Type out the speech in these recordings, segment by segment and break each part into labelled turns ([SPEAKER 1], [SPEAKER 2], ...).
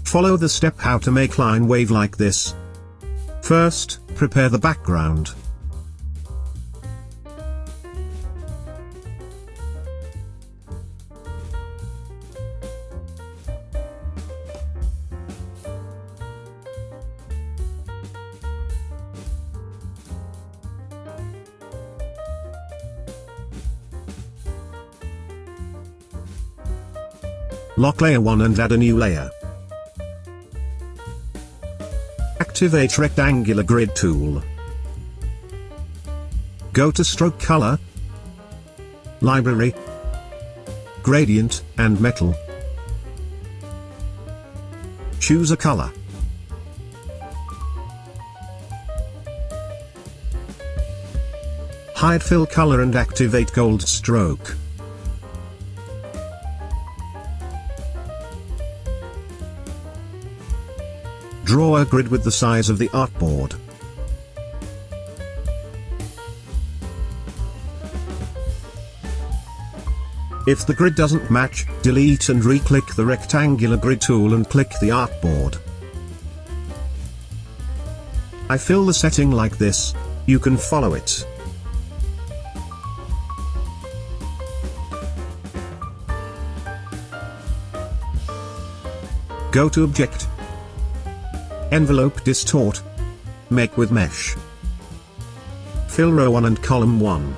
[SPEAKER 1] Follow the step how to make line wave like this. First, prepare the background. Lock layer 1 and add a new layer. Activate rectangular grid tool. Go to stroke color, library, gradient, and metal. Choose a color. Hide fill color and activate gold stroke. Draw a grid with the size of the artboard. If the grid doesn't match, delete and re-click the rectangular grid tool and click the artboard. I fill the setting like this. You can follow it. Go to Object, Envelope Distort, Make with Mesh. Fill row 1 and column 1.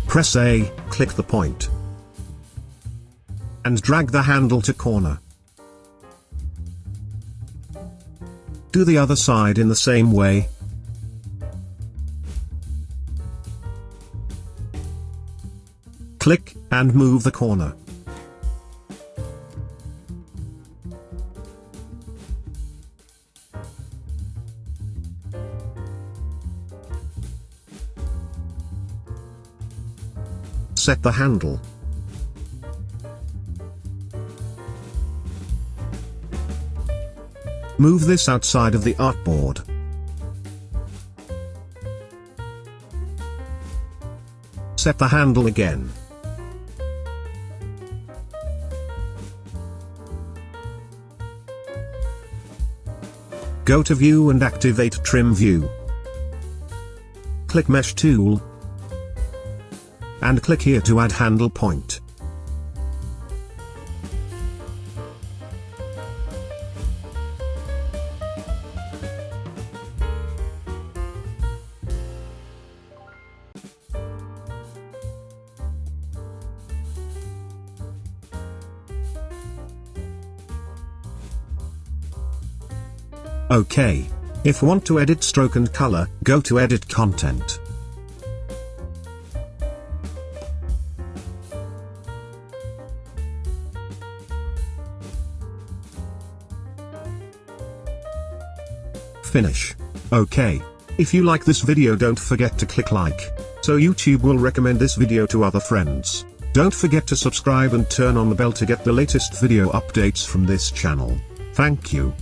[SPEAKER 1] Press A, click the point, and drag the handle to corner. Do the other side in the same way. Click, and move the corner. Set the handle. Move this outside of the artboard. Set the handle again. Go to View and activate Trim View. Click Mesh tool, and click here to add handle point. OK. If want to edit stroke and color, go to Edit Content. Finish. OK. If you like this video, don't forget to click like, so YouTube will recommend this video to other friends. Don't forget to subscribe and turn on the bell to get the latest video updates from this channel. Thank you.